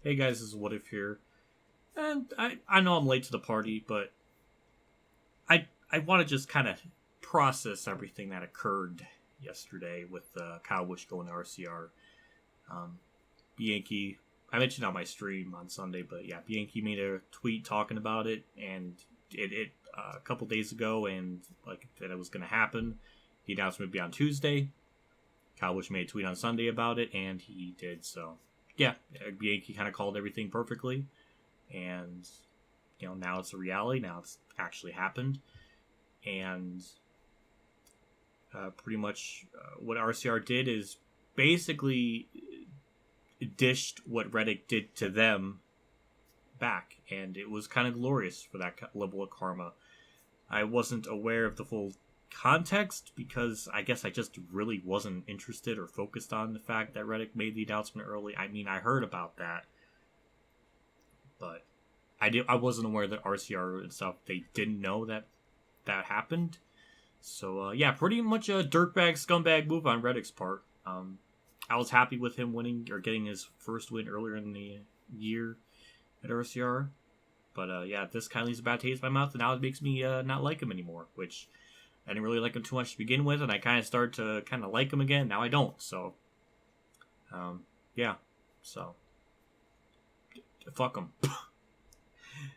Hey guys, this is What If here. And I know I'm late to the party, but I want to just kind of process everything that occurred yesterday with Kyle Busch going to RCR. Bianchi, I mentioned on my stream on Sunday, but yeah, Bianchi made a tweet talking about it, and it a couple days ago, and like that it was going to happen. The announcement would be on Tuesday. Kyle Busch made a tweet on Sunday about it, and he did so. Yeah, Bianchi kind of called everything perfectly, and now it's a reality. Now it's actually happened, and pretty much what RCR did is basically dished what Reddick did to them back, and it was kind of glorious for that level of karma. I wasn't aware of the full context because I guess I just really wasn't interested or focused on the fact that Reddick made the announcement early. I mean, I heard about that, but I wasn't aware that RCR and stuff, they didn't know that happened. So yeah, pretty much a dirtbag scumbag move on Reddick's part. I was happy with him winning or getting his first win earlier in the year at RCR, but yeah, this kind of leaves a bad taste in my mouth, and now it makes me not like him anymore, which I didn't really like him too much to begin with, and I kind of started to kind of like him again. Now I don't, so yeah, so fuck him.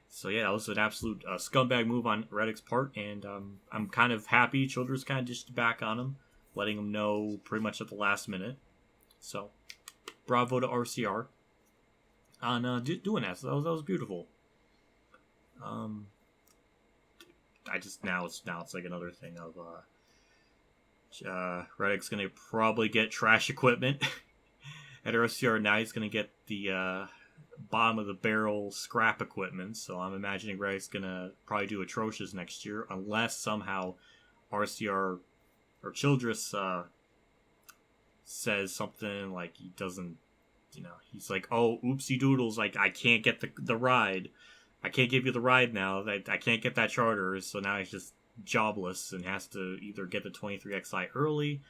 So yeah, that was an absolute scumbag move on Reddick's part, and I'm kind of happy Childress kind of dished back on him, letting him know pretty much at the last minute. So bravo to RCR on doing that. So that was beautiful. I just now it's like another thing of Reddick's gonna probably get trash equipment at RCR. Now he's gonna get the bottom of the barrel scrap equipment, so I'm imagining Reddick's gonna probably do atrocious next year unless somehow RCR or Childress says something like he doesn't, he's like, oh, oopsie doodles, like I can't get the ride, I can't give you the ride now, I can't get that charter, so now he's just jobless and has to either get the 23XI early,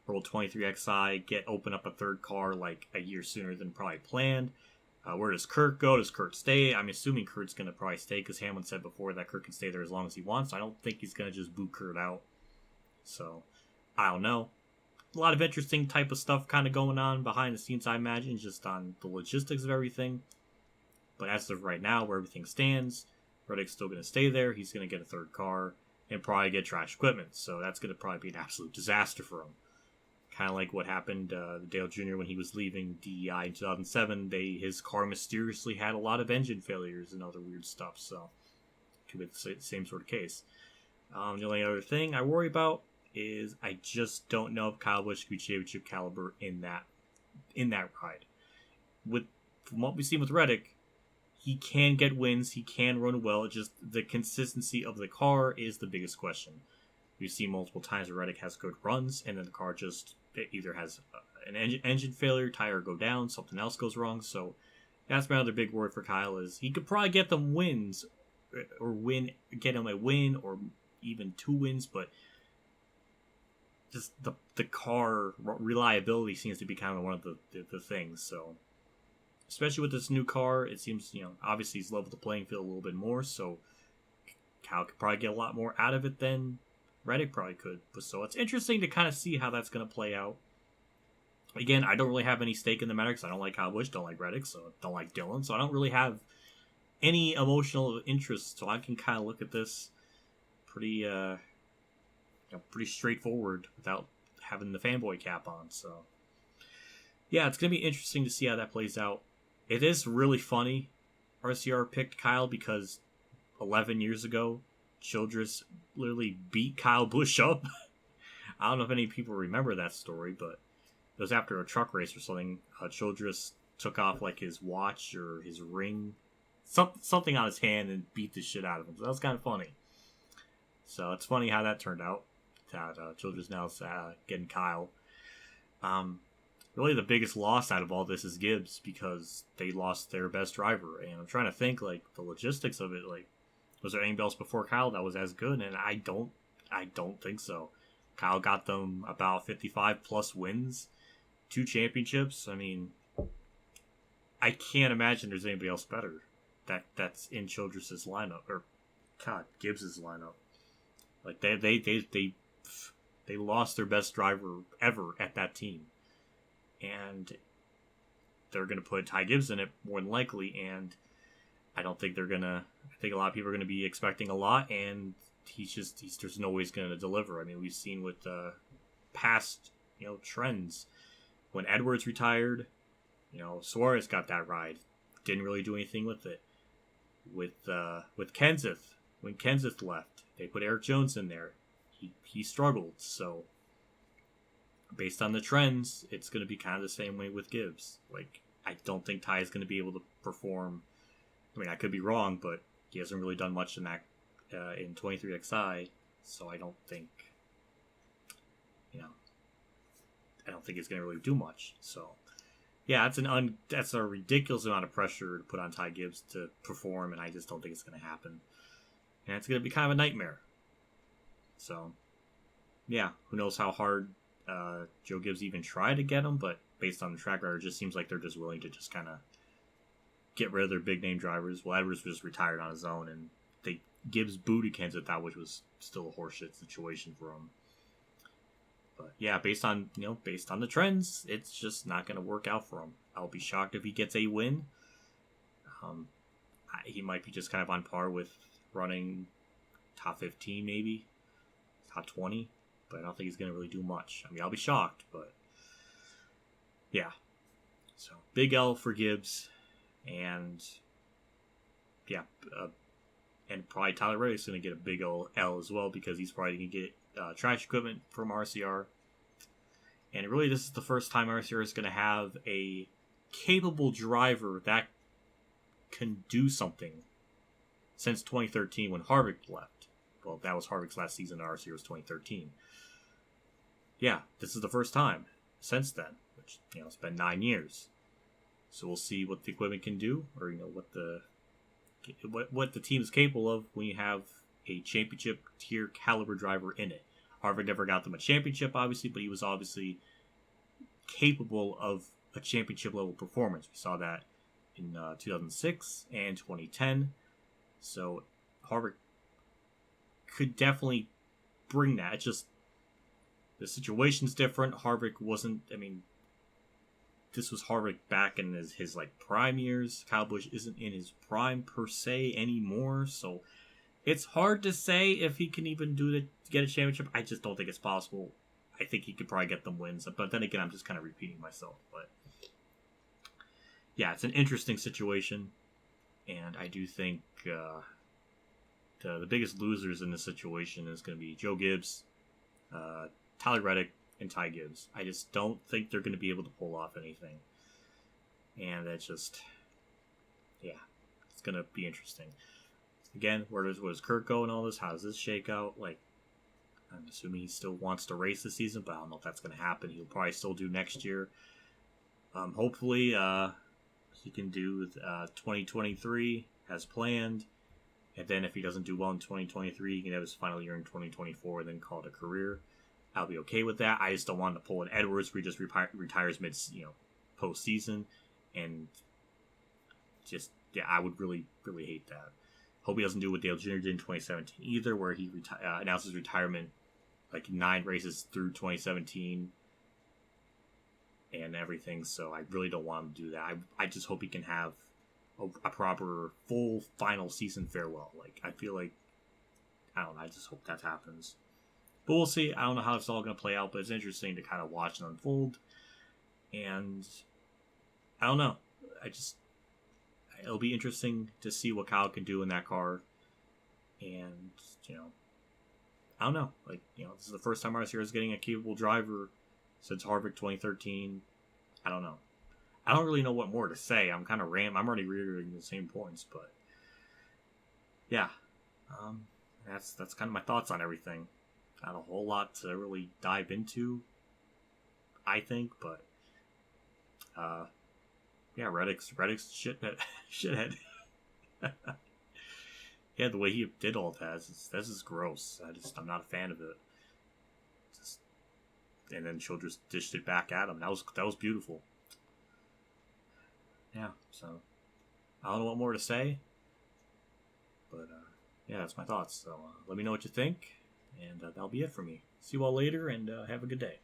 or will 23XI open up a third car like a year sooner than probably planned. Where does Kurt go? Does Kurt stay? I'm assuming Kurt's going to probably stay because Hamlin said before that Kurt can stay there as long as he wants. I don't think he's going to just boot Kurt out. So, I don't know. A lot of interesting type of stuff kind of going on behind the scenes, I imagine, just on the logistics of everything. But as of right now, where everything stands, Reddick's still going to stay there. He's going to get a third car and probably get trash equipment. So that's going to probably be an absolute disaster for him. Kind of like what happened to Dale Jr. when he was leaving DEI in 2007. His car mysteriously had a lot of engine failures and other weird stuff. So could be the same sort of case. The only other thing I worry about is I just don't know if Kyle Busch could be championship caliber in that ride. From what we've seen with Reddick, he can get wins, he can run well. Just the consistency of the car is the biggest question. We've seen multiple times where Reddick has good runs, and then the car just either has an engine failure, tire go down, something else goes wrong. So that's my other big worry for Kyle is he could probably get them wins, or get him a win, or even 2 wins, but just the car reliability seems to be kind of one of the things. So especially with this new car, it seems, obviously he's leveled the playing field a little bit more, so Kyle could probably get a lot more out of it than Reddick probably could. So it's interesting to kind of see how that's going to play out. Again, I don't really have any stake in the matter because I don't like Kyle Busch, don't like Reddick, so don't like Dylan, so I don't really have any emotional interest, so I can kind of look at this pretty straightforward without having the fanboy cap on. So yeah, it's going to be interesting to see how that plays out. It is really funny RCR picked Kyle because 11 years ago Childress literally beat Kyle Busch up. I don't know if any people remember that story, but it was after a truck race or something. Childress took off like his watch or his ring, something on his hand, and beat the shit out of him. So that was kind of funny. So it's funny how that turned out. That Childress now is getting Kyle. Really, the biggest loss out of all this is Gibbs because they lost their best driver. And I'm trying to think like the logistics of it, like. Was there anybody else before Kyle that was as good? And I don't think so. Kyle got them about 55 plus wins, 2 championships. I mean, I can't imagine there's anybody else better that's in Childress's lineup, or God, Gibbs's lineup. Like they lost their best driver ever at that team, and they're going to put Ty Gibbs in it more than likely, and I don't think they're gonna. I think a lot of people are going to be expecting a lot, and he's there's no way he's going to deliver. I mean, we've seen with past trends when Edwards retired, Suarez got that ride, didn't really do anything with it. With Kenseth, when Kenseth left, they put Eric Jones in there. He struggled. So based on the trends, it's going to be kind of the same way with Gibbs. Like, I don't think Ty is going to be able to perform. I mean, I could be wrong, but he hasn't really done much in that in 23XI. So I don't think, I don't think he's going to really do much. So yeah, that's a ridiculous amount of pressure to put on Ty Gibbs to perform, and I just don't think it's going to happen. And it's going to be kind of a nightmare. So, yeah, who knows how hard Joe Gibbs even tried to get him, but based on the track record, it just seems like they're just willing to just kind of get rid of their big-name drivers. Well, Edwards was retired on his own, and Gibbs booted Kenseth out, which was still a horseshit situation for him. But yeah, based on the trends, it's just not going to work out for him. I'll be shocked if he gets a win. He might be just kind of on par with running top 15, maybe top 20, but I don't think he's going to really do much. I mean, I'll be shocked, but yeah. So big L for Gibbs, and yeah, and probably Tyler Reddick's going to get a big L as well, because he's probably going to get trash equipment from RCR. And really, this is the first time RCR is going to have a capable driver that can do something since 2013 when Harvick left. Well, that was Harvick's last season at RCR was 2013. Yeah, this is the first time since then, which, it's been 9 years. So we'll see what the equipment can do, or, what the team is capable of when you have a championship tier caliber driver in it. Harvick never got them a championship, obviously, but he was obviously capable of a championship level performance. We saw that in 2006 and 2010. So Harvick could definitely bring that. It's just the situation's different. Harvick wasn't. I mean, this was Harvick back in his like prime years. Kyle Busch isn't in his prime per se anymore, so it's hard to say if he can even get a championship. I just don't think it's possible. I think he could probably get them wins, but then again, I'm just kind of repeating myself. But yeah, it's an interesting situation, and I do think the biggest losers in this situation is going to be Joe Gibbs, Tyler Reddick, and Ty Gibbs. I just don't think they're going to be able to pull off anything, and that's just, yeah, it's going to be interesting. Again, where does Kurt go and all this? How does this shake out? Like, I'm assuming he still wants to race this season, but I don't know if that's going to happen. He'll probably still do next year. Hopefully, he can do 2023 as planned. And then if he doesn't do well in 2023, he can have his final year in 2024 and then call it a career. I'll be okay with that. I just don't want to pull an Edwards where he just retires mid, postseason. And just, yeah, I would really, really hate that. Hope he doesn't do what Dale Jr. did in 2017 either, where he announced his retirement like 9 races through 2017 and everything. So I really don't want him to do that. I just hope he can have a proper full final season farewell. Like, I feel like, I don't know, I just hope that happens. But we'll see. I don't know how it's all going to play out, but it's interesting to kind of watch it unfold. And I don't know. It'll be interesting to see what Kyle can do in that car. And, I don't know. Like, this is the first time RCR is getting a capable driver since Harvick 2013. I don't know. I don't really know what more to say. I'm kind of I'm already reiterating the same points, but yeah. That's kind of my thoughts on everything. Not a whole lot to really dive into, I think, but yeah, Reddick's shithead. Yeah, the way he did all that is gross. I'm not a fan of it. And then Childress dished it back at him. That was beautiful. yeah, so I don't know what more to say, but yeah, that's my thoughts. So let me know what you think, and that'll be it for me. See you all later, and have a good day.